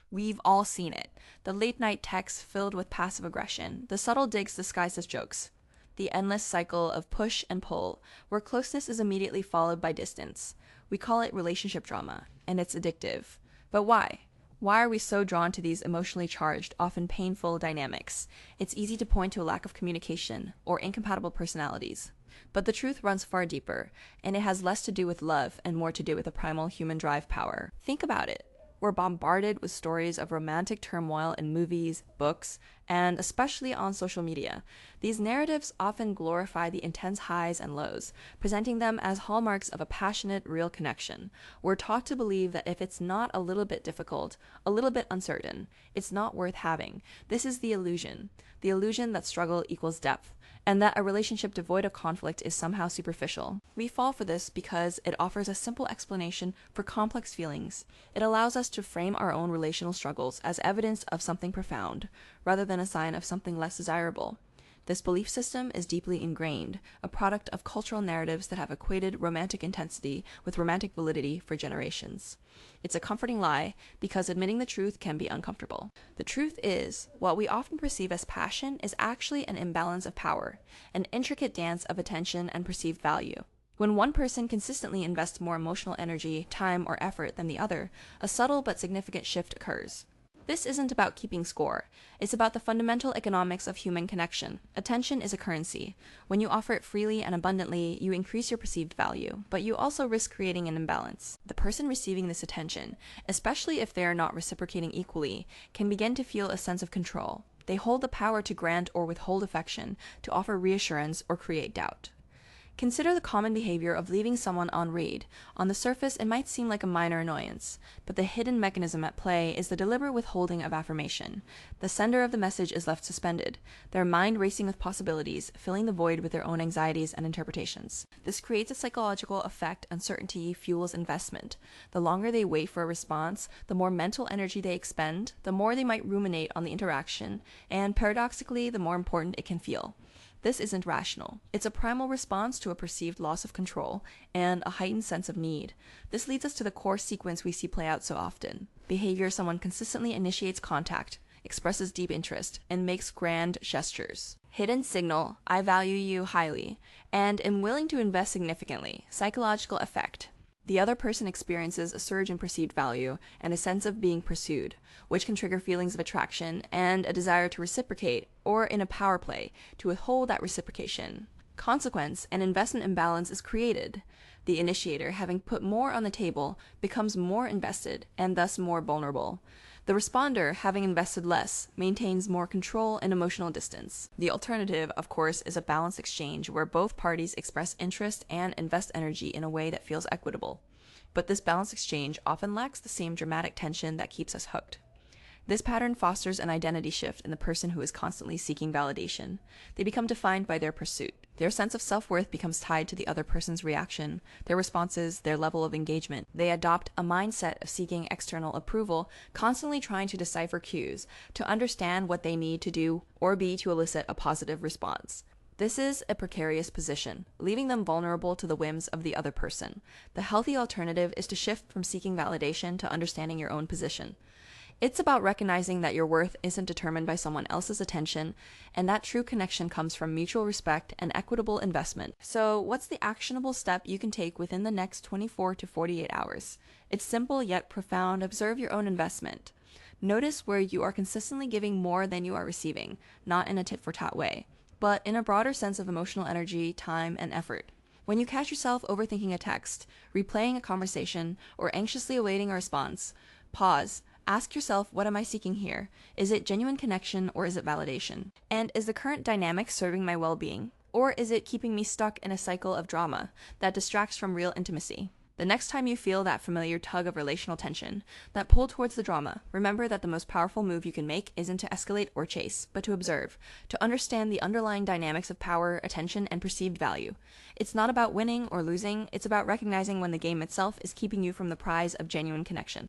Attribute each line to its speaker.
Speaker 1: We've all seen it. The late-night texts filled with passive aggression, the subtle digs disguised as jokes, the endless cycle of push and pull, where closeness is immediately followed by distance. We call it relationship drama, and it's addictive. But why? Why are we so drawn to these emotionally charged, often painful dynamics? It's easy to point to a lack of communication or incompatible personalities. But the truth runs far deeper, and it has less to do with love and more to do with a primal human drive power. Think about it. We're bombarded with stories of romantic turmoil in movies, books, and especially on social media. These narratives often glorify the intense highs and lows, presenting them as hallmarks of a passionate, real connection. We're taught to believe that if it's not a little bit difficult, a little bit uncertain, it's not worth having. This is the illusion that struggle equals depth, and that a relationship devoid of conflict is somehow superficial. We fall for this because it offers a simple explanation for complex feelings. It allows us to frame our own relational struggles as evidence of something profound, rather than a sign of something less desirable. This belief system is deeply ingrained, a product of cultural narratives that have equated romantic intensity with romantic validity for generations. It's a comforting lie because admitting the truth can be uncomfortable. The truth is, what we often perceive as passion is actually an imbalance of power, an intricate dance of attention and perceived value. When one person consistently invests more emotional energy, time, or effort than the other, a subtle but significant shift occurs. This isn't about keeping score. It's about the fundamental economics of human connection. Attention is a currency. When you offer it freely and abundantly, you increase your perceived value, but you also risk creating an imbalance. The person receiving this attention, especially if they are not reciprocating equally, can begin to feel a sense of control. They hold the power to grant or withhold affection, to offer reassurance, or create doubt. Consider the common behavior of leaving someone on read. On the surface, it might seem like a minor annoyance, but the hidden mechanism at play is the deliberate withholding of affirmation. The sender of the message is left suspended, their mind racing with possibilities, filling the void with their own anxieties and interpretations. This creates a psychological effect. Uncertainty fuels investment. The longer they wait for a response, the more mental energy they expend, the more they might ruminate on the interaction, and paradoxically, the more important it can feel. This isn't rational. It's a primal response to a perceived loss of control and a heightened sense of need. This leads us to the core sequence we see play out so often. Behavior: someone consistently initiates contact, expresses deep interest, and makes grand gestures. Hidden signal: I value you highly and am willing to invest significantly. Psychological effect: the other person experiences a surge in perceived value and a sense of being pursued, which can trigger feelings of attraction and a desire to reciprocate, or in a power play, to withhold that reciprocation. Consequence: an investment imbalance is created. The initiator, having put more on the table, becomes more invested and thus more vulnerable. The responder, having invested less, maintains more control and emotional distance. The alternative, of course, is a balanced exchange where both parties express interest and invest energy in a way that feels equitable. But this balanced exchange often lacks the same dramatic tension that keeps us hooked. This pattern fosters an identity shift in the person who is constantly seeking validation. They become defined by their pursuit. Their sense of self-worth becomes tied to the other person's reaction, their responses, their level of engagement. They adopt a mindset of seeking external approval, constantly trying to decipher cues, to understand what they need to do or be to elicit a positive response. This is a precarious position, leaving them vulnerable to the whims of the other person. The healthy alternative is to shift from seeking validation to understanding your own position. It's about recognizing that your worth isn't determined by someone else's attention, and that true connection comes from mutual respect and equitable investment. So, what's the actionable step you can take within the next 24 to 48 hours? It's simple yet profound. Observe your own investment. Notice where you are consistently giving more than you are receiving, not in a tit-for-tat way, but in a broader sense of emotional energy, time, and effort. When you catch yourself overthinking a text, replaying a conversation, or anxiously awaiting a response, pause. Ask yourself, what am I seeking here? Is it genuine connection or is it validation? And is the current dynamic serving my well-being? Or is it keeping me stuck in a cycle of drama that distracts from real intimacy? The next time you feel that familiar tug of relational tension, that pull towards the drama, remember that the most powerful move you can make isn't to escalate or chase, but to observe, to understand the underlying dynamics of power, attention, and perceived value. It's not about winning or losing, it's about recognizing when the game itself is keeping you from the prize of genuine connection.